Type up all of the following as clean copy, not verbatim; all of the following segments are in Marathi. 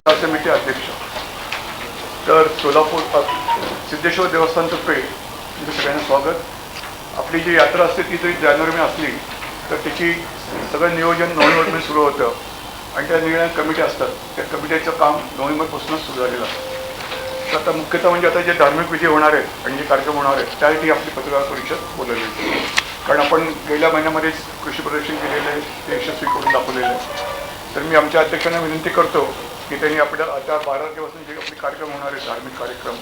समिती अध्यक्ष तर सोलापूर सिद्धेश्वर देवस्थानतर्फे तुमचं सगळ्यांना स्वागत. आपली जी यात्रा असते ती जरी जानेवारी असली तर त्याची सगळं नियोजन नोव्हेंबरमध्ये सुरू होतं आणि त्या निर्णय कमिटी असतात. त्या कमिटीचं काम नोव्हेंबरपासूनच सुरू झालेलं असतं. तर आता मुख्यतः म्हणजे आता जे धार्मिक विधी होणार आहेत आणि जे कार्यक्रम होणार आहेत त्यासाठी आपली पत्रकार परिषद बोलवली. कारण आपण गेल्या महिन्यामध्येच कृषी प्रदर्शन केलेलं आहे, ते यशस्वी करून दाखवलेलं आहे. तर मी आमच्या अध्यक्षांना विनंती करतो की त्यांनी आपल्याला आता 12 तारखेपासून जे आपले कार्यक्रम होणार आहेत, धार्मिक कार्यक्रम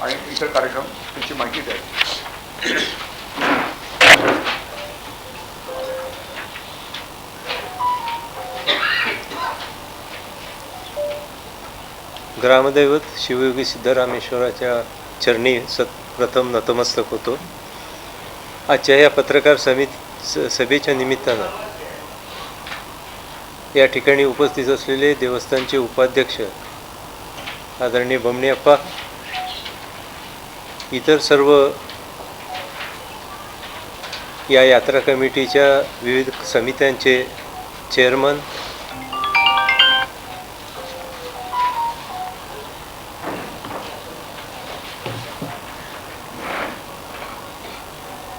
आणि इतर कार्यक्रम, त्याची माहिती द्यावी. ग्रामदैवत शिवयोगी सिद्धरामेश्वराच्या चरणी प्रथम नतमस्तक होतो. आजच्या या पत्रकार सभेच्या निमित्तानं या ठिकाणी उपस्थित असलेले देवस्थानचे उपाध्यक्ष आदरणीय बमणे अप्पा, इतर सर्व या यात्रा कमिटीच्या विविध समित्यांचे चेअरमन,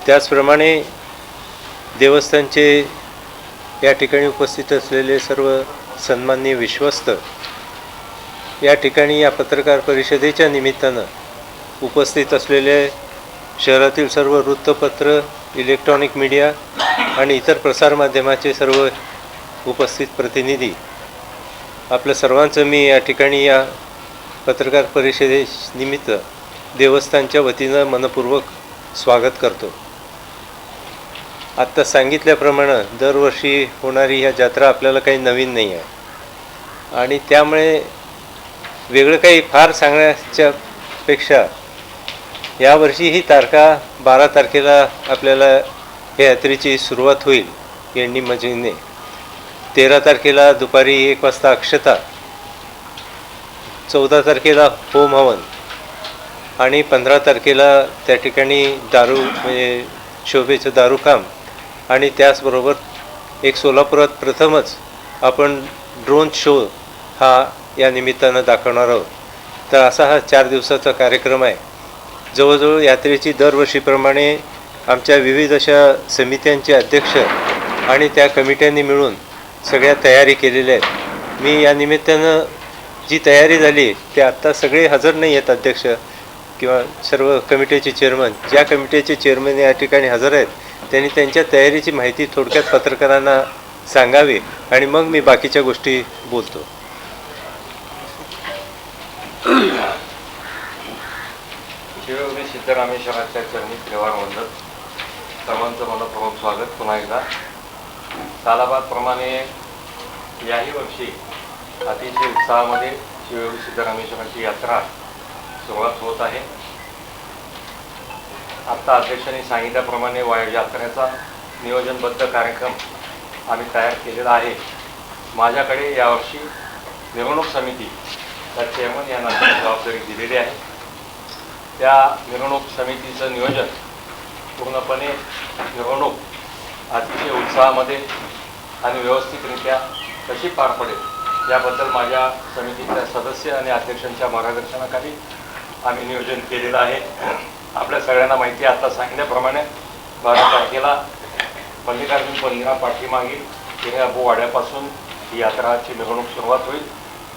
त्याचप्रमाणे देवस्थानचे या ठिकाणी उपस्थित असलेले सर्व सन्माननीय विश्वस्त, या ठिकाणी या पत्रकार परिषदेच्या निमित्तानं उपस्थित असलेले शहरातील सर्व वृत्तपत्र, इलेक्ट्रॉनिक मीडिया आणि इतर प्रसारमाध्यमाचे सर्व उपस्थित प्रतिनिधी, आपल्या सर्वांचं मी या ठिकाणी या पत्रकार परिषदेनिमित्त देवस्थानच्या वतीनं मनपूर्वक स्वागत करतो. आत्ता सांगितल्याप्रमाणे दरवर्षी होणारी ह्या जत्रा आपल्याला काही नवीन नाही आहे आणि त्यामुळे वेगळं काही फार सांगण्याच्या पेक्षा यावर्षी ही तारखा 12 तारखेला आपल्याला या यात्रेची सुरुवात होईल येंडी मजीने. 13 तारखेला दुपारी 1 वाजता अक्षता, 14 तारखेला होम हवन आणि 15 तारखेला त्या ठिकाणी दारू म्हणजे शोभेचं दारूकाम आणि त्याचबरोबर एक सोलापुरात प्रथमच आपण ड्रोन शो हा या निमित्तानं दाखवणार आहोत. तर असा हा 4 दिवसाचा कार्यक्रम आहे. जवळजवळ यात्रेची दरवर्षीप्रमाणे आमच्या विविध अशा समित्यांचे अध्यक्ष आणि त्या कमिट्यांनी मिळून सगळ्या तयारी केलेल्या आहेत. मी या निमित्तानं जी तयारी झाली ते आत्ता सगळे हजर नाही आहेत अध्यक्ष किंवा सर्व कमिटीचे चेअरमन. ज्या कमिटीचे चेअरमन या ठिकाणी हजर आहेत त्यांनी त्यांच्या तयारीची माहिती थोडक्यात पत्रकारांना सांगावी आणि मग मी बाकीच्या गोष्टी बोलतो. शिवयोगी सिद्धरामेश्वराच्या चरणी त्रिवार वंदन. सर्वांचं मनपूर्वक स्वागत पुन्हा एकदा. सालाबादप्रमाणे याही वर्षी अतिशय उत्साहामध्ये शिवयोगी सिद्धरामेश्वराची यात्रा सुरुवात होत आहे. आत्ता अध्यक्षांनी सांगितल्याप्रमाणे यात्रेचा नियोजनबद्ध कार्यक्रम आम्ही तयार केलेला आहे. माझ्याकडे यावर्षी मिरवणूक समिती त्या चेअरमन यांना जबाबदारी दिलेली आहे. त्या मिरवणूक समितीचं नियोजन पूर्णपणे मिरवणूक अतिशय उत्साहामध्ये आणि व्यवस्थितरित्या कशी पार पडेल याबद्दल माझ्या समितीच्या सदस्य आणि अध्यक्षांच्या मार्गदर्शनाखाली आम्ही नियोजन केलेलं आहे. आपल्या सगळ्यांना माहिती आहे, आता सांगितल्याप्रमाणे 12 तारखेला मल्लिकार्जुन मंदिरा पाठीमागील हिरेअबू वाड्यापासून ही यात्राची मिरवणूक सुरुवात होईल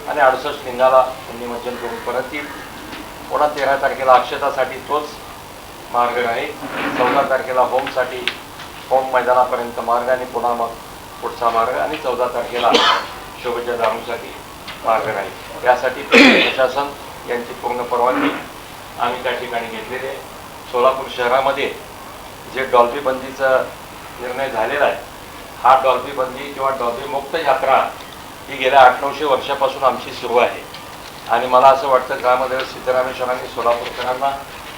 आणि 68 लिंगाला त्यांनी मज्जन करून परत येईल. पुन्हा 13 तारखेला अक्षतासाठी तोच मार्ग आहे. 14 तारखेला होमसाठी होम मैदानापर्यंत मार्ग आणि पुन्हा मग पुढचा मार्ग आणि 14 तारखेला शोभेच्या दारूसाठी मार्ग राहील. यासाठी प्रशासन यांची पूर्ण परवानगी आम्ही त्या ठिकाणी घेतलेली आहे. सोलापूर शहरामध्ये जे डॉल्बी बंदीचा निर्णय झालेला आहे, हा डॉल्बी बंदी किंवा डॉल्बी मुक्त यात्रा ही गेल्या 800-900 वर्षापासून आमची सुरू आहे आणि मला असं वाटतं ग्रामदैवत सिद्धरामेश्वरांनी सोलापूरकरांना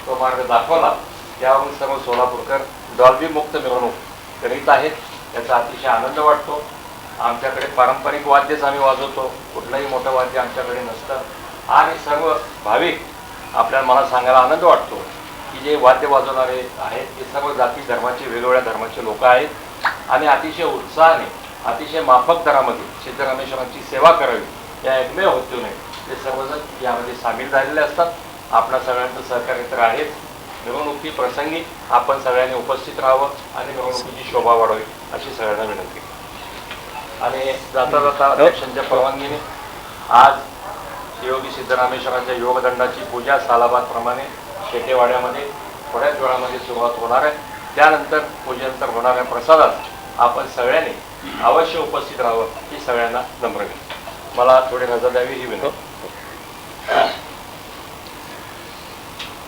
तो मार्ग दाखवला. त्यावरून सर्व सोलापूरकर डॉल्बी मुक्त मिरवणूक करीत आहेत. याचा अतिशय आनंद वाटतो. आमच्याकडे पारंपरिक वाद्यच आम्ही वाजवतो, कुठलंही मोठं वाद्य आमच्याकडे नसतं आणि सर्व भाविक आपल्याला मला सांगायला आनंद वाटतो की जे वाद्य वाजवणारे आहेत ते सर्व जाती धर्माचे वेगवेगळ्या धर्माचे लोक आहेत आणि अतिशय उत्साहाने अतिशय माफक दरामध्ये सिद्धरामेश्वरांची सेवा करावी या एकमेव हेतूने ते सर्वजण यामध्ये सामील झालेले असतात. आपणा सगळ्यांचं सहकार्य तर आहेच. मिरवणुकी प्रसंगी आपण सगळ्यांनी उपस्थित राहावं आणि मिरवणुकीची शोभा वाढवावी अशी सगळ्यांना विनंती. आणि जाता जाता अध्यक्षांच्या परवानगीने आज योगी सिद्धरामेश्वरांच्या योगदंडाची पूजा सालाबादप्रमाणे शेटेवाड्यामध्ये थोड्याच वेळामध्ये सुरुवात होणार आहे. त्यानंतर पूजेनंतर होणाऱ्या प्रसादात आपण सगळ्यांनी अवश्य उपस्थित राहावं ही सगळ्यांना नम्र विनंती. मला थोडी रजा द्यावी ही विनंती.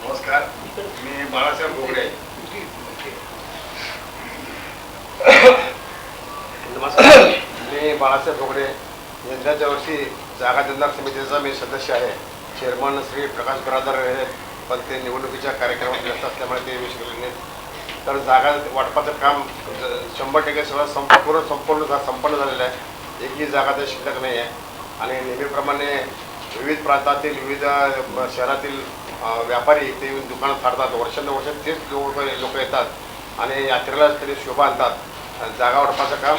नमस्कार, मी बाळासाहेब बोगडे. नमस्कार, मी बाळासाहेब बोगडे. यंदाच्या वर्षी जागा देणार समितीचा मी सदस्य आहे. चेअरमन श्री प्रकाश बिरादर आहेत, पण ते निवडणुकीच्या कार्यक्रमात व्यस्त असल्यामुळे ते येऊ शकले नाहीत. तर जागा वाटपाचं काम 100% सगळं संपन्न झालेलं आहे. एकही जागा तर शिल्लक नाही आहे. आणि नेहमीप्रमाणे विविध प्रांतातील विविध शहरातील व्यापारी ते येऊन दुकानं फाडतात. वर्षानुवर्ष तेच लोक येतात आणि यात्रेला तरी शोभा आणतात. जागा वाटपाचं काम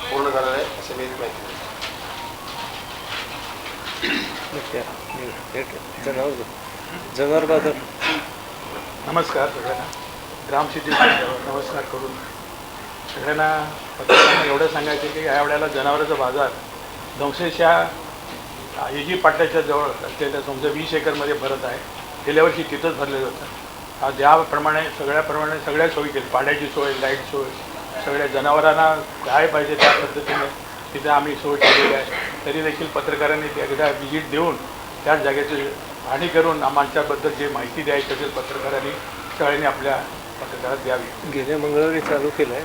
पूर्ण झालेलं आहे असं मी माहिती. जनावर बाजार. नमस्कार सगळ्यांना. ग्रामसिद्धीवर नमस्कार करून सगळ्यांना पत्रकारांना एवढं सांगायचं की यावेळेला जनावरांचा बाजार दंशेशा AG पाट्याच्या जवळ असलेल्या समजा 20 एकरमध्ये भरत आहे. गेल्या वर्षी तिथंच भरलेलं होतं. ज्याप्रमाणे सगळ्या सोयी केली, पाण्याची सोय, लाईट सोय, सगळ्या जनावरांना काय पाहिजे त्या पद्धतीने तिथे आम्ही सोय केलेली आहे. तरी देखील पत्रकारांनी एकदा व्हिजिट देऊन त्या जागेची पाहणी करून आमच्याबद्दल जे माहिती द्यायची असेल पत्रकारांनी सगळ्यांनी आपल्या पत्रकारात द्यावी. गेल्या मंगळवारी चालू केलं आहे.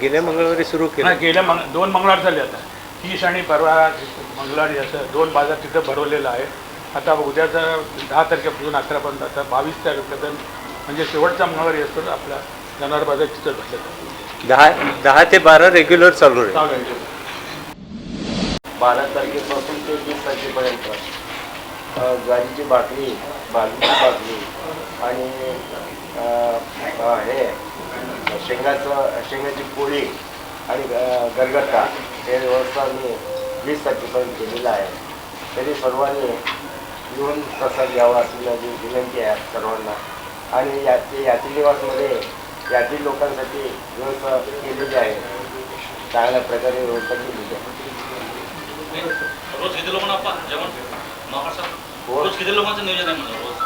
गेल्या मंगळवारी सुरू केलं. गेल्या 2 मंगळवार झाले. आता 30 आणि परवा मंगळवारी असं 2 बाजार तिथं भरवलेलं आहे. आता उद्याचं 10 तारखेपासून 11 पर्यंत आता 22 तारखेपर्यंत म्हणजे शेवटचा मंगळवारी असतो आपला जनावर बाजार तिथं भरलेला 10 ते 12 रेग्युलर चालू आहे. चालू आहे. 12 तारखेपासून ते 20 तारखेपर्यंत ज्वारीची भाकरी, बाजरीची भाकरी आणि शेंगाची पोळी आणि गरगट्टा हे व्यवस्था मी 20 तारखेपर्यंत केलेलं आहे. तरी सर्वांनी येऊन प्रसाद घ्यावा अशी माझी विनंती आहे सर्वांना. आणि यात्री निवासमध्ये यात्री लोकांसाठी व्यवस्था केलेली आहे. चांगल्या प्रकारे व्यवस्था केलेली आहे. रोज किती लोकांना आपण जेवण रोज किती लोकांचं नियोजन आहे म्हणलं रोज?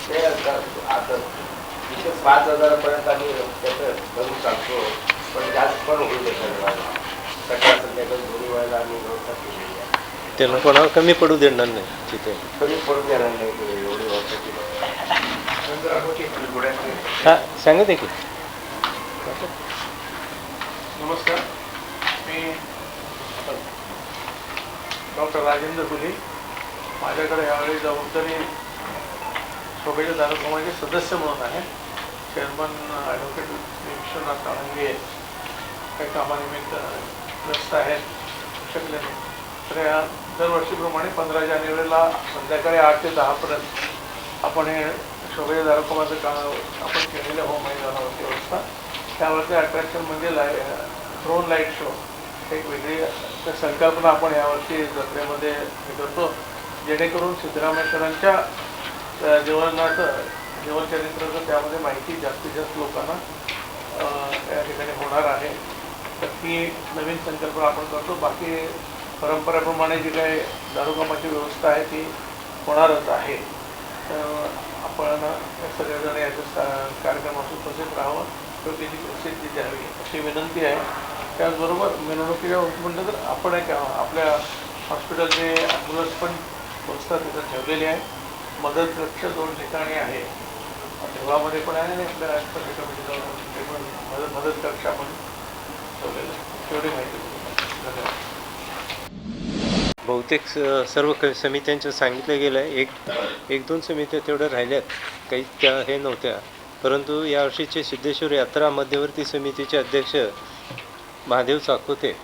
ते आता 5,000पर्यंत आम्ही त्याचं करून टाकतो, पण जास्त पण होईल सकाळ संध्याकाळी दोन्ही वेळेला आम्ही व्यवस्था केलेली आहे. त्यांना कोणाला कमी पडू देणार नाही तिथे. कमी पडून देणार नाही एवढी व्यवस्था केली. हां सांगत आहे की. नमस्कार, मी डॉक्टर राजेंद्र फुले. माझ्याकडे यावेळी जबाबदारी शोभेच्या दारुकामाचे सदस्य म्हणून आहे. चेअरमन ॲडव्होकेट विश्वनाथ काळंगे काही कामानिमित्त व्यस्त आहेत, शकले नाही. तर या दरवर्षीप्रमाणे 15 जानेवारीला संध्याकाळी 8 ते 10पर्यंत आपण हे शोभेच्या दारुकामाचं काम आपण केलेलं हो मैदानावरती व्यवस्था. त्यावरती अट्रॅक्शन म्हणजे ड्रोन लाईट शो एक वेगळी संकल्पना आपण यावर्षी जत्रेमध्ये हे करतो, जेणेकरून सिद्धरामेश्वरांच्या जीवनचरित्राचं त्यामध्ये माहिती जास्तीत जास्त लोकांना त्या ठिकाणी होणार आहे. तर ती नवीन संकल्पना आपण करतो. बाकी परंपरेप्रमाणे जी काही दारुकामाची व्यवस्था आहे ती होणारच आहे. तर आपण सगळेजण याच्या कार्यक्रमातून तसेच राहावं किंवा त्याची प्रसिद्धी द्यावी अशी विनंती आहे. त्याचबरोबर मिरवणुकीच्या म्हटलं तर आपण एक आपल्या हॉस्पिटलचे ॲम्ब्युलन्स पण व्यवस्था तिथं ठेवलेली आहे. मदत कक्ष 2 ठिकाणी आहे, देवळामध्ये पण आहे आणि आपल्या कमिटीचं पण मदत कक्ष आपण ठेवलेलं आहे. तेवढी माहिती. धन्यवाद. बहुतेक सर्व समित्यांचं सांगितलं गेलं आहे. एक दोन समित्या तेवढ्या राहिल्यात, काही त्या हे नव्हत्या. परंतु यावर्षीचे सिद्धेश्वर यात्रा मध्यवर्ती समितीचे अध्यक्ष महादेव चाकोते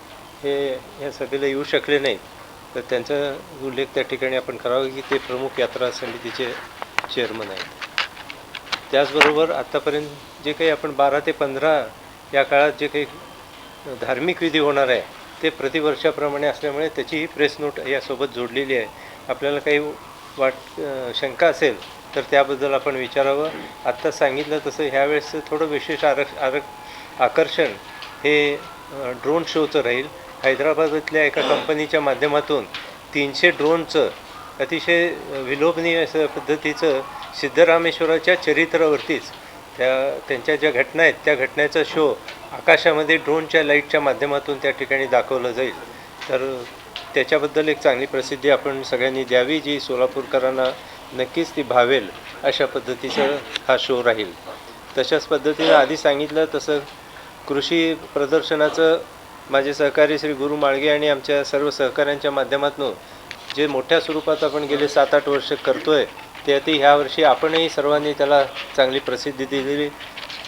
हे या सभेला येऊ शकले नाहीत. तर त्यांचा उल्लेख त्या ठिकाणी आपण करावा की ते प्रमुख यात्रा समितीचे चेअरमन आहेत. त्याचबरोबर आत्तापर्यंत जे काही आपण 12 ते 15 या काळात जे काही धार्मिक विधी होणार आहे ते प्रतिवर्षाप्रमाणे असल्यामुळे त्याचीही प्रेस नोट यासोबत जोडलेली आहे. आपल्याला काही शंका असेल तर त्याबद्दल आपण विचारावं. आत्ता सांगितलं तसं ह्यावेळेसचं थोडं विशेष आकर्षण हे ड्रोन शोचं राहील. हैदराबादातल्या एका कंपनीच्या माध्यमातून 300 ड्रोनचं अतिशय विलोभनीय असं पद्धतीचं सिद्धरामेश्वराच्या चरित्रावरतीच त्यांच्या ज्या घटना आहेत त्या घटनेचा शो आकाशामध्ये ड्रोनच्या लाईटच्या माध्यमातून त्या ठिकाणी दाखवलं जाईल. तर त्याच्याबद्दल एक चांगली प्रसिद्धी आपण सगळ्यांनी द्यावी, जी सोलापूरकरांना नक्कीच ती भावेल अशा पद्धतीचा हा शो राहील. तशाच पद्धतीनं आधी सांगितलं तसं कृषी प्रदर्शनाचं माझे सहकारी श्री गुरु माळगे आणि आमच्या सर्व सहकाऱ्यांच्या माध्यमातून जे मोठ्या स्वरूपात आपण गेले 7-8 वर्ष करतो आहे ते अति ह्या वर्षी आपणही सर्वांनी त्याला चांगली प्रसिद्धी दिली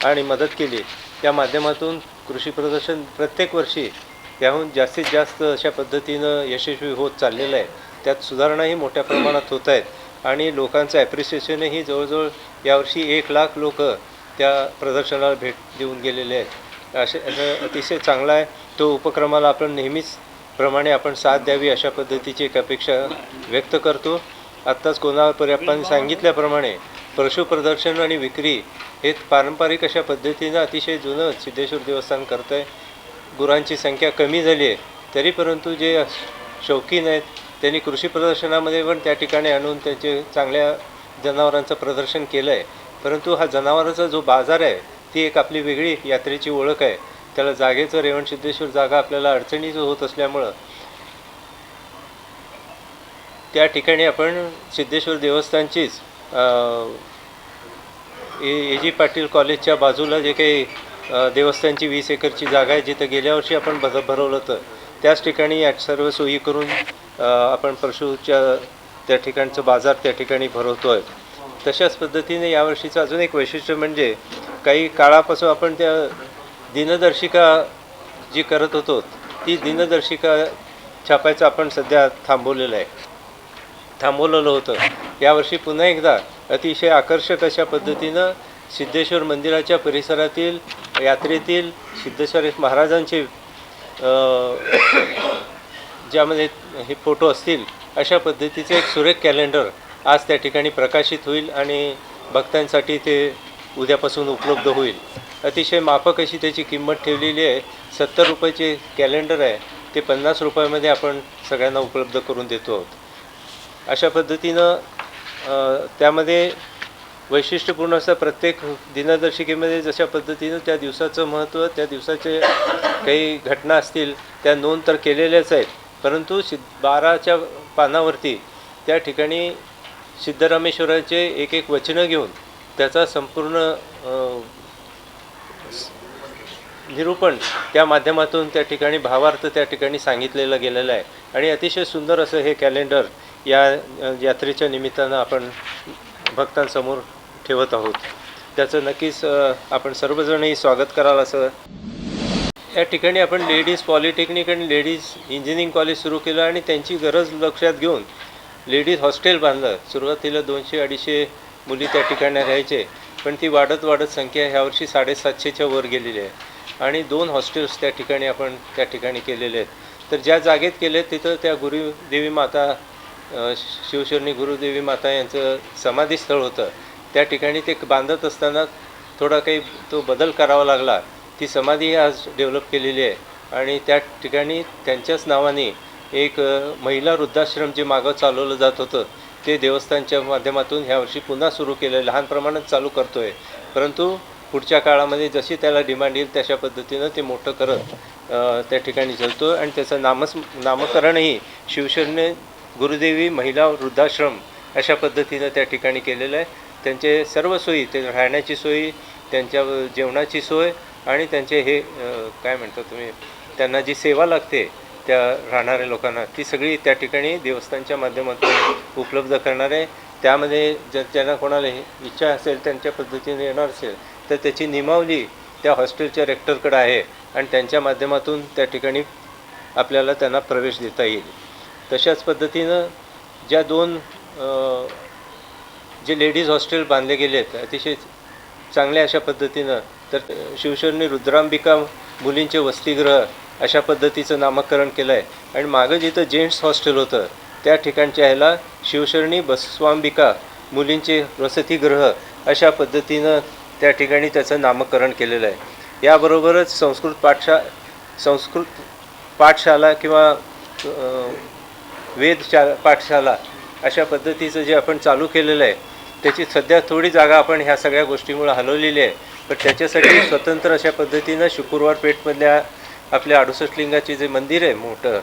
आणि मदत केली. त्या माध्यमातून कृषी प्रदर्शन प्रत्येक वर्षी त्याहून जास्तीत जास्त अशा पद्धतीनं यशस्वी होत चाललेलं आहे. त्यात सुधारणाही मोठ्या प्रमाणात होत आहेत आणि लोकांचं ॲप्रिसिएशनही जवळजवळ यावर्षी 1 लाख लोक त्या प्रदर्शनाला भेट देऊन गेलेले आहेत. असं अतिशय चांगला आहे. तो उपक्रमाला आपण नेहमीच प्रमाणे आपण साथ द्यावी अशा पद्धतीची एक अपेक्षा व्यक्त करतो. आत्ताच कोणापर्यंत सांगितल्याप्रमाणे पशु प्रदर्शन आणि विक्री हे पारंपरिक अशा पद्धतीनं अतिशय जुनं सिद्धेश्वर देवस्थान करतं आहे. गुरांची संख्या कमी झाली आहे तरी परंतु जे शौकीन आहेत त्यांनी कृषी प्रदर्शनामध्ये पण त्या ठिकाणी आणून त्याचे चांगल्या जनावरांचं प्रदर्शन केलं आहे. परंतु हा जनावरांचा जो बाजार आहे ती एक आपली वेगळी यात्रेची ओळख आहे. त्याला जागेचं रेवणसिद्धेश्वर जागा आपल्याला अडचणीचं होत असल्यामुळं त्या ठिकाणी आपण सिद्धेश्वर देवस्थानचीच A.G. पाटील कॉलेजच्या बाजूला जे काही देवस्थानची 20 एकरची जागा आहे जिथं गेल्या वर्षी आपण भरवलं होतं त्याच ठिकाणी या सर्व सोयी करून आपण पशुच्या त्या ठिकाणचं बाजार त्या ठिकाणी भरवतो आहे. तशाच पद्धतीने यावर्षीचं अजून एक वैशिष्ट्य म्हणजे काही काळापासून आपण त्या दिनदर्शिका जी करत होतो ती दिनदर्शिका छापायचं आपण सध्या थांबवलेलं होतं. यावर्षी पुन्हा एकदा अतिशय आकर्षक अशा पद्धतीनं सिद्धेश्वर मंदिराच्या परिसरातील यात्रेतील सिद्धेश्वर महाराजांचे ज्यामध्ये हे फोटो असतील अशा पद्धतीचे एक सुरेख कॅलेंडर आज त्या ठिकाणी प्रकाशित होईल आणि भक्तांसाठी ते उद्यापासून उपलब्ध होईल. अतिशय माफक अशी त्याची किंमत ठेवलेली आहे. 70 रुपयाचे कॅलेंडर आहे ते 50 रुपयामध्ये आपण सगळ्यांना उपलब्ध करून देतो आहोत. अशा पद्धतीनं त्यामध्ये वैशिष्ट्यपूर्ण असं प्रत्येक दिनदर्शिकेमध्ये जशा पद्धतीनं त्या दिवसाचं महत्त्व त्या दिवसाचे काही घटना असतील त्या नोंद तर केलेल्याच आहेत. परंतु 12च्या पानावरती त्या ठिकाणी सिद्धरामेश्वराचे एक वचनं घेऊन त्याचा संपूर्ण निरूपण त्या माध्यमातून त्या ठिकाणी भावार्थ त्या ठिकाणी सांगितलेला गेलेला आहे आणि अतिशय सुंदर असं हे कॅलेंडर या यात्रेच्या निमित्तानं आपण भक्तांसमोर ठेवत आहोत. त्याचं नक्कीच आपण सर्वजणही स्वागत कराल. असं या ठिकाणी आपण लेडीज पॉलिटेक्निक आणि लेडीज इंजिनिअरिंग कॉलेज सुरू केलं आणि त्यांची गरज लक्षात घेऊन लेडीज हॉस्टेल बांधलं. सुरुवातीला 200-250 मुली त्या ठिकाणी राहायचे पण ती वाढत संख्या ह्यावर्षी 750च्या वर गेलेली आहे आणि 2 हॉस्टेल्स त्या ठिकाणी आपण त्या ठिकाणी केलेले आहेत. तर ज्या जागेत केले तिथं त्या गुरुदेवी माता शिवशरणी गुरुदेवी माता यांचं समाधीस्थळ होतं. त्या ठिकाणी ते बांधत असताना थोडा काही तो बदल करावा लागला. ती समाधी आज डेव्हलप केलेली आहे आणि त्या ठिकाणी त्यांच्याच नावाने एक महिला वृद्धाश्रम जे मागं चालवलं जात होतं ते देवस्थानच्या माध्यमातून ह्यावर्षी पुन्हा सुरू केलं. लहान प्रमाणात चालू करतो आहे परंतु पुढच्या काळामध्ये जशी त्याला डिमांड येईल तशा पद्धतीनं ते मोठं करत त्या ठिकाणी चालतो आणि त्याचं नामकरणही शिवशरणी गुरुदेवी महिला वृद्धाश्रम अशा पद्धतीनं त्या ठिकाणी केलेलं आहे. त्यांचे सर्व सोयी ते राहण्याची सोयी त्यांच्या जेवणाची सोय आणि त्यांचे हे काय म्हणता तुम्ही त्यांना जी सेवा लागते त्या राहणाऱ्या लोकांना ती सगळी त्या ठिकाणी देवस्थानच्या माध्यमातून उपलब्ध करणार आहे. त्यामध्ये जर त्यांना कोणाला इच्छा असेल त्यांच्या पद्धतीने येणार असेल तर त्याची नियमावली त्या हॉस्टेलच्या रेक्टरकडे आहे आणि त्यांच्या माध्यमातून त्या ठिकाणी आपल्याला त्यांना प्रवेश देता येईल. तशाच पद्धतीनं ज्या 2 जे लेडीज हॉस्टेल बांधले गेले आहेत अतिशय चांगल्या अशा पद्धतीनं तर शिवशरणी रुद्रांबिका मुलींचे वसतिगृह अशा पद्धतीचं नामकरण केलं आहे आणि मागं जिथं जेंट्स हॉस्टेल होतं त्या ठिकाणच्या ह्याला शिवशरणी बसवांबिका मुलींचे वसतिगृह अशा पद्धतीनं त्या ठिकाणी त्याचं नामकरण केलेलं आहे। याबरोबरच संस्कृत पाठशाला किंवा पाठशाला अशा पद्धतीचं जे आपण चालू केलेलं आहे त्याची सध्या थोडी जागा आपण ह्या सगळ्या गोष्टीमुळे हलवलेली आहे, पण त्याच्यासाठी स्वतंत्र अशा पद्धतीनं शुक्रवार पेठमधल्या आपल्या 68 लिंगाचे जे मंदिर आहे मोठं,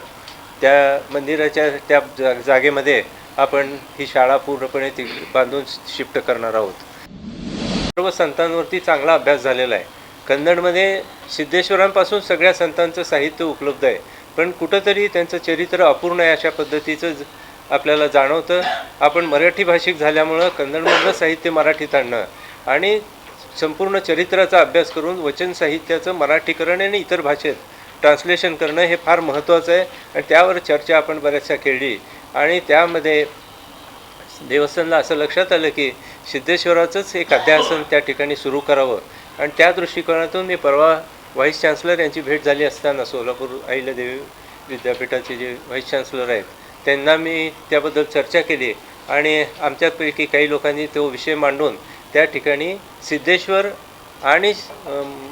त्या मंदिराच्या त्या जागेमध्ये आपण ही शाळा पूर्णपणे ती बांधून शिफ्ट करणार आहोत। सर्व संतांवरती चांगला अभ्यास झालेला आहे। कन्नडमध्ये सिद्धेश्वरांपासून सगळ्या संतांचं साहित्य उपलब्ध आहे, पण कुठंतरी त्यांचं चरित्र अपूर्ण आहे अशा पद्धतीचं आपल्याला जाणवतं। आपण मराठी भाषिक झाल्यामुळं कन्नडमधलं साहित्य मराठीत आणणं आणि संपूर्ण चरित्राचा अभ्यास करून वचन साहित्याचं मराठीकरण आणि इतर भाषेत ट्रान्सलेशन करणं हे फार महत्त्वाचं आहे आणि त्यावर चर्चा आपण बऱ्याचशा केली आणि त्यामध्ये देवस्थानला असं लक्षात आलं की सिद्धेश्वराचंच एक अध्यासन त्या ठिकाणी सुरू करावं आणि त्या दृष्टिकोनातून मी परवा व्हाईस चान्सलर यांची भेट झाली असताना सोलापूर अहिल्यादेवी विद्यापीठाचे जे व्हाईस चान्सलर आहेत त्यांना मी त्याबद्दल चर्चा केली आणि आमच्यापैकी काही लोकांनी तो विषय मांडून त्या ठिकाणी सिद्धेश्वर आणि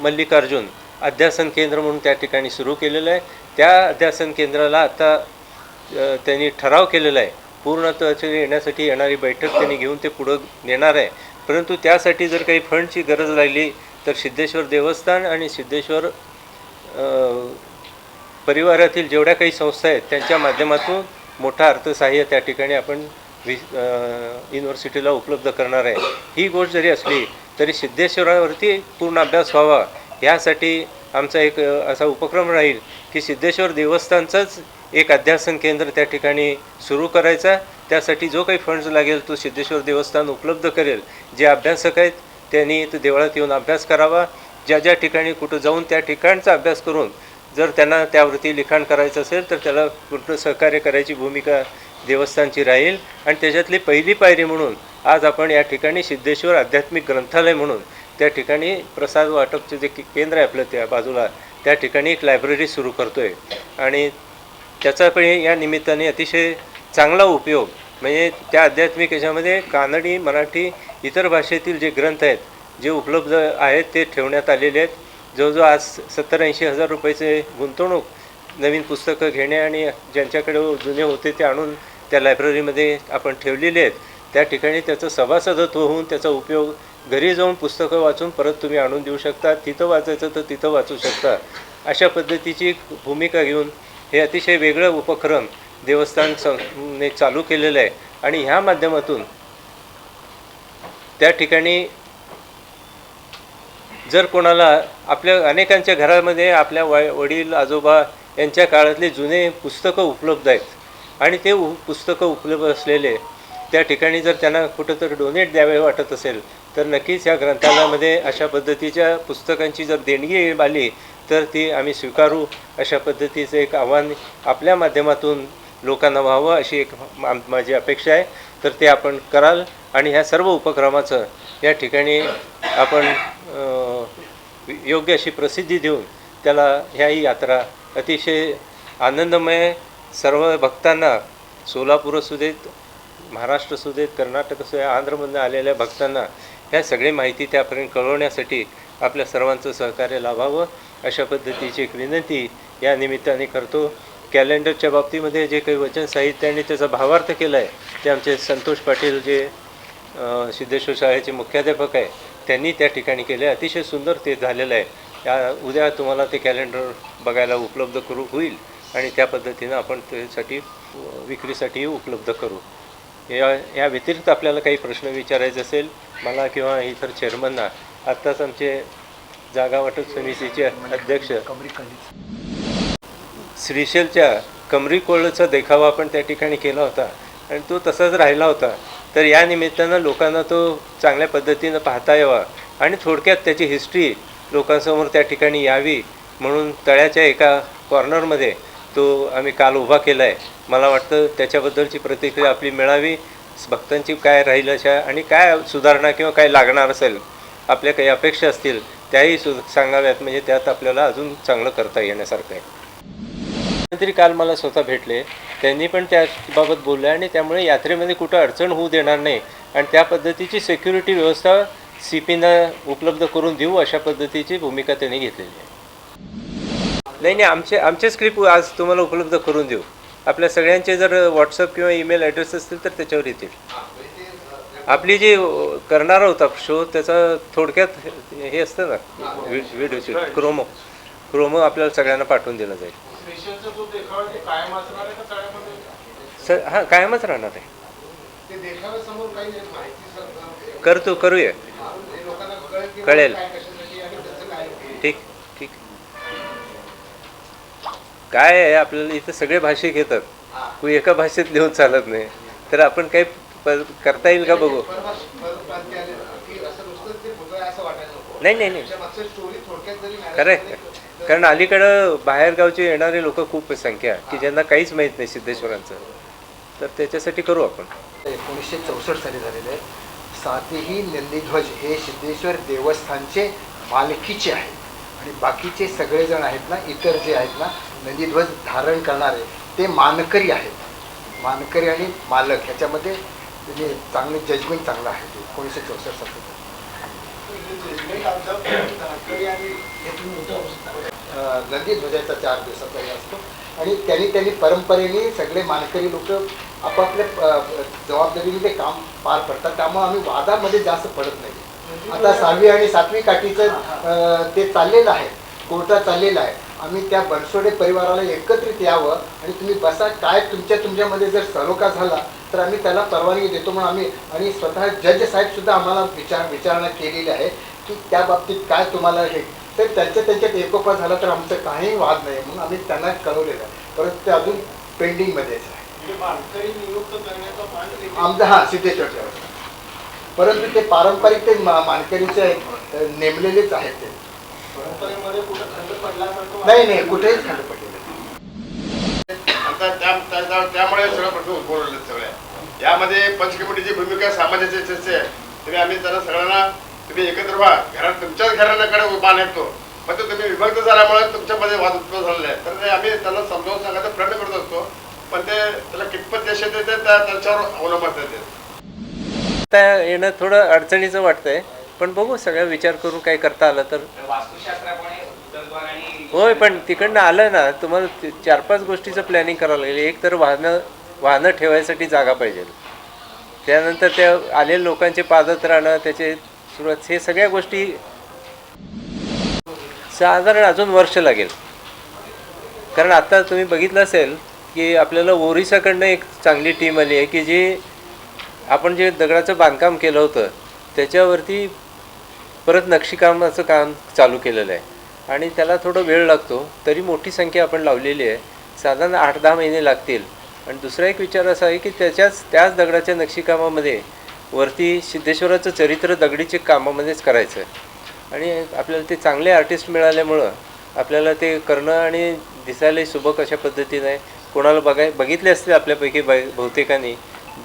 मल्लिकार्जुन अध्यासन केंद्र म्हणून त्या ठिकाणी सुरू केलेलं आहे। त्या अध्यासन केंद्राला आता त्यांनी ठराव केलेला आहे, पूर्ण त्याचे येण्यासाठी येणारी बैठक त्यांनी घेऊन ते पुढं नेणार आहे। परंतु त्यासाठी जर काही फंडची गरज लागली तर सिद्धेश्वर देवस्थान आणि सिद्धेश्वर परिवारातील जेवढ्या काही संस्था आहेत त्यांच्या माध्यमातून मोठा अर्थसहाय्य त्या ठिकाणी आपण युनिव्हर्सिटीला उपलब्ध करणार आहे। ही गोष्ट जरी असली तरी सिद्धेश्वरावरती पूर्ण अभ्यास व्हावा यासाठी आमचा एक असा उपक्रम राहील की सिद्धेश्वर देवस्थानचंच एक अध्यासन केंद्र त्या ठिकाणी सुरू करायचा। त्यासाठी जो काही फंड्स लागेल तो सिद्धेश्वर देवस्थान उपलब्ध करेल। जे अभ्यासक आहेत त्यांनी इथं देवळात येऊन अभ्यास करावा, ज्या ज्या ठिकाणी कुठं जाऊन त्या ठिकाणचा अभ्यास करून जर त्यांना त्यावरती लिखाण करायचं असेल तर त्याला पूर्ण सहकार्य करायची भूमिका देवस्थानची राहील। आणि त्याच्यातली पहिली पायरी म्हणून आज आपण या ठिकाणी सिद्धेश्वर आध्यात्मिक ग्रंथालय म्हणून त्या ठिकाणी प्रसाद वाटपचे जे केंद्र आहे आपलं त्या बाजूला त्या ठिकाणी एक लायब्ररी सुरू करतो आहे आणि त्याचा पण या निमित्ताने अतिशय चांगला उपयोग म्हणजे त्या आध्यात्मिक याच्यामध्ये कानडी मराठी इतर भाषेतील जे ग्रंथ आहेत जे उपलब्ध आहेत ते ठेवण्यात आलेले आहेत। जवळजवळ आज 70-80 हजार रुपयाचे गुंतवणूक नवीन पुस्तकं घेणे आणि ज्यांच्याकडे जुने होते ते आणून त्या लायब्ररीमध्ये आपण ठेवलेले आहेत। त्या ठिकाणी त्याचं सभासदत्व होऊन त्याचा उपयोग घरी जाऊन पुस्तकं वाचून परत तुम्ही आणून देऊ शकता, तिथं वाचायचं तर तिथं वाचू शकता। अशा पद्धतीची भूमिका घेऊन हे अतिशय वेगळं उपक्रम देवस्थानने चालू केलेलं आहे आणि ह्या माध्यमातून त्या ठिकाणी जर कोणाला आपल्या अनेकांच्या घरामध्ये आपल्या वडील आजोबा यांच्या काळातले जुने पुस्तकं उपलब्ध आहेत आणि ते पुस्तकं उपलब्ध असलेले त्या ठिकाणी जर त्यांना कुठंतरी डोनेट द्यावे वाटत असेल तर नक्कीच या ग्रंथालयामध्ये अशा पद्धतीच्या पुस्तकांची जर देणगी आली तर ती आम्ही स्वीकारू। अशा पद्धतीचं एक आव्हान आपल्या माध्यमातून लोकांना व्हावं अशी एक माझी अपेक्षा आहे, तर ते आपण कराल आणि ह्या सर्व उपक्रमाचं या ठिकाणी आपण योग्य अशी प्रसिद्धी देऊन त्याला ह्या ही यात्रा अतिशय आनंदमय सर्व भक्तांना सोलापूर असू देत, महाराष्ट्र असू देत, कर्नाटक असू देत, आंध्रमधून आलेल्या भक्तांना ह्या सगळी माहिती त्यापर्यंत कळवण्यासाठी आपल्या सर्वांचं सहकार्य लाभावं अशा पद्धतीची एक विनंती या निमित्ताने करतो। कॅलेंडरच्या बाबतीमध्ये जे काही वचन साहित्याने त्याचा भावार्थ केला आहे ते आमचे संतोष पाटील जे सिद्धेश्वर शाळेचे मुख्याध्यापक आहे त्यांनी त्या ठिकाणी केले, अतिशय सुंदर ते झालेलं आहे। उद्या तुम्हाला ते कॅलेंडर बघायला उपलब्ध होईल आणि त्या पद्धतीनं आपण त्यासाठी विक्रीसाठी उपलब्ध करू। या व्यतिरिक्त आपल्याला काही प्रश्न विचारायचे असेल मला किंवा इतर चेअरमनना, आत्ताच आमचे जागा वाटप समितीचे अध्यक्ष श्रीशैलच्या कमरी कोळचा देखावा आपण त्या ठिकाणी केला होता आणि तो तसाच राहिला होता, तर या निमित्तानं लोकांना तो चांगल्या पद्धतीनं पाहता यावा आणि थोडक्यात त्याची हिस्ट्री लोकांसमोर त्या ठिकाणी यावी म्हणून तळ्याच्या एका कॉर्नरमध्ये तो आम्ही काल उभा केला आहे। मला वाटतं त्याच्याबद्दलची प्रतिक्रिया आपली मिळावी, भक्तांची काय राहील अशा आणि काय सुधारणा किंवा काय लागणार असेल आपल्या काही अपेक्षा असतील त्याही सांगाव्यात, म्हणजे त्यात आपल्याला अजून चांगलं करता येण्यासारखं आहे। मंत्री काल मला स्वतः भेटले, त्यांनी पण त्याबाबत बोलले आणि त्यामुळे यात्रेमध्ये कुठं अडचण होऊ देणार नाही आणि त्या पद्धतीची सिक्युरिटी व्यवस्था CPना उपलब्ध करून देऊ अशा पद्धतीची भूमिका त्यांनी घेतलेली आहे. नाही आमचे स्क्रिप्ट आज तुम्हाला उपलब्ध करून देऊ. आपल्या सगळ्यांचे जर व्हॉट्सअप किंवा ईमेल ॲड्रेस असतील तर त्याच्यावर येतील. आपली जी करणार होता शो त्याचा थोडक्यात हे असतं ना व्हिडिओची क्रोमो आपल्याला सगळ्यांना पाठवून दिलं जाईल. हां कायमच राहणार आहे. करूया. कळेल. ठीक. काय आहे आपल्याला इथं सगळे भाषिक येतात, कोणी एका भाषेत लिहून चालत नाही, तर आपण काही करता येईल का बघू. नाही खरं आहे. कारण अलीकडं बाहेरगावचे येणारे लोक खूप संख्या की ज्यांना काहीच माहीत नाही सिद्धेश्वरांचं, तर त्याच्यासाठी करू आपण. 1964 साली झालेले आहे. सातही नंदीध्वज हे सिद्धेश्वर देवस्थानचे मालकीचे आहेत आणि बाकीचे सगळेजण आहेत ना, इतर जे आहेत ना नंदीध्वज धारण करणारे ते मानकरी आहेत. मानकरी आणि मालक ह्याच्यामध्ये चांगले जजमेंट चांगलं आहे ते 1964 साली. नंदीध्वजाचा 4 दिवसाचा हे असतो आणि त्यांनी परंपरेने सगळे मानकरी लोक आपापल्या जबाबदारीने काम पार पडतात. त्यामुळे आम्ही वादामध्ये जास्त पडत नाही. आता 6वी आणि 7वी काठीचं ते चाललेलं आहे, कोर्टात चाललेलं आहे. आम्ही त्या बनसोडे परिवाराला एकत्रित यावं आणि तुम्ही बसा, काय तुमच्यामध्ये जर सलोखा झाला तर आम्ही त्याला परवानगी देतो म्हणून आम्ही, आणि स्वतः जज साहेब सुद्धा आम्हाला विचारणा केलेली आहे की त्या बाबतीत काय तुम्हाला हे, तर त्यांच्यात एकोपा झाला तर आमचं काही वाद नाही म्हणून आम्ही त्यांना कळवलेलं आहे. परंतु ते अजून पेंडिंगमध्येच आहे. आमचं हां सिद्धेश्वरच्या, परंतु ते पारंपरिक ते मानकरीचे नेमलेलेच आहेत. ते नाही कुठेच खंड पडलेलं. त्यामुळे सगळं प्रश्न उद्भवले सगळ्या यामध्ये पंच कमिटीची भूमिका सामान्याची चर्चा आहे. तुम्ही आम्ही त्यांना सगळ्यांना तुम्ही एकत्र व्हा, घरात तुमच्याच घराण्याकडे उभा निघतो, पण तो तुम्ही विभक्त झाल्यामुळे तुमच्यामध्ये वाद उत्पन्न झालेला आहे. तर ते आम्ही त्यांना समजावून सांगायचा प्रयत्न करत असतो, पण ते त्याला कितपत यश येते ते त्यांच्यावर अवलंबून येते. आता येणं थोडं अडचणीचं वाटतंय, पण बघू सगळा विचार करून काय करता आलं तर. होय, पण तिकडनं आलं ना तुम्हाला 4-5 गोष्टीचं प्लॅनिंग करावं लागेल. एक तर वाहनं ठेवायसाठी जागा पाहिजे, त्यानंतर त्या आलेल्या लोकांचे पादत्राणं त्याचे सुरुवात, हे सगळ्या गोष्टी साधारण अजून वर्ष लागेल. कारण आता तुम्ही बघितलं असेल की आपल्याला ओरिसाकडनं एक चांगली टीम आली आहे की जी आपण जे दगडाचं बांधकाम केलं होतं त्याच्यावरती परत नक्षीकामाचं काम चालू केलेलं आहे आणि त्याला थोडं वेळ लागतो. तरी मोठी संख्या आपण लावलेली आहे, साधारण 8-10 महिने लागतील. आणि दुसरा एक विचार असा आहे की त्याच दगडाच्या नक्षीकामामध्ये वरती सिद्धेश्वराचं चरित्र दगडीचे कामामध्येच करायचं आहे आणि आपल्याला ते चांगले आर्टिस्ट मिळाल्यामुळं आपल्याला ते करणं आणि दिसायलाही सुबक अशा पद्धतीने आहे. कोणाला बघितले असतील आपल्यापैकी बहुतेकांनी,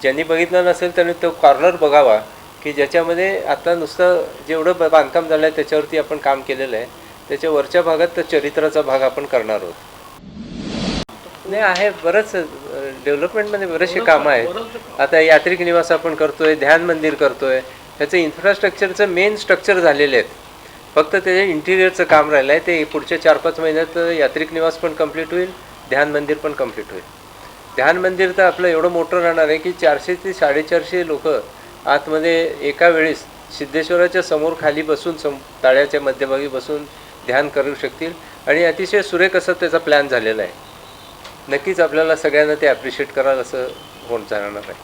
ज्यांनी बघितलं नसेल त्यांनी तो कॉर्नर बघावा की ज्याच्यामध्ये आता नुसतं जेवढं बांधकाम झालं आहे त्याच्यावरती आपण काम केलेलं आहे, त्याच्या वरच्या भागात तर चरित्राचा भाग आपण करणार आहोत. नाही आहे, बरंच डेव्हलपमेंटमध्ये बरेचसे कामं आहेत. आता यात्रिक निवास आपण करतोय, ध्यान मंदिर करतोय, त्याचं इन्फ्रास्ट्रक्चरचं मेन स्ट्रक्चर झालेले आहेत. फक्त त्याचे इंटिरियरचं काम राहिलं आहे. ते पुढच्या 4-5 महिन्यात यात्रिक निवास पण कंप्लीट होईल, ध्यान मंदिर पण कंप्लीट होईल. ध्यान मंदिर तर आपलं एवढं मोठं राहणार आहे की 400 ते 450 लोक आतमध्ये एका वेळेस सिद्धेश्वराच्या समोर खाली बसून ताळ्याच्या मध्यभागी बसून ध्यान करू शकतील आणि अतिशय सुरेख असं त्याचा प्लॅन झालेला आहे. नक्कीच आपल्याला सगळ्यांना ते ॲप्रिशिएट कराल असं होऊन जाणार आहे.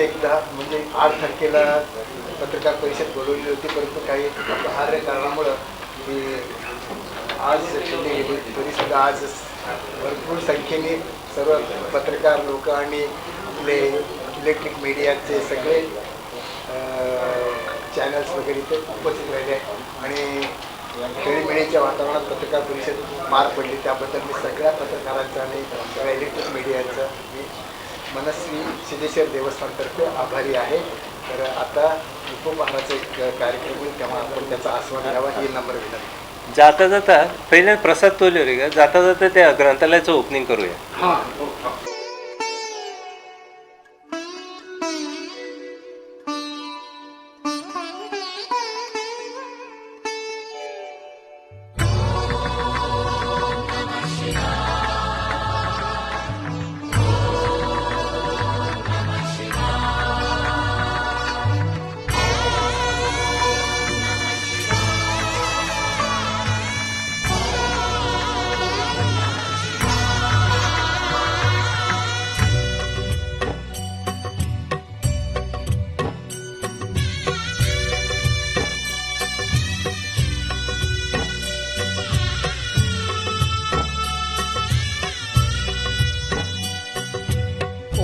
एकदा म्हणजे 8 तारखेला पत्रकार परिषद बोलवली होती, परंतु काही अपहार्य कारणामुळं ती आज सुट्टी गेली. तरी सुद्धा आज भरपूर संख्येने सर्व पत्रकार लोक आणि आपले इलेक्ट्रिक मीडियाचे सगळे चॅनल्स वगैरे इथे उपस्थित राहिले आणि खेळीमेळीच्या वातावरणात पत्रकार परिषद पार पडली. त्याबद्दल मी सगळ्या पत्रकारांचा आणि सगळ्या इलेक्ट्रिक मीडियाचा मी मनस्वी सिद्धेश्वर देवस्थानतर्फे आभारी आहे. तर आता उपहाराचा एक कार्यक्रम होईल, तेव्हा आपण त्याचा आस्वाद घ्यावा ही नम्र विनंती. जाता जाता पहिले प्रसाद तोले रे का जाता जाता त्या ग्रंथालयाचं ओपनिंग करूया. हां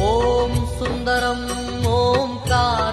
ॐ सुन्दरम् ओंकार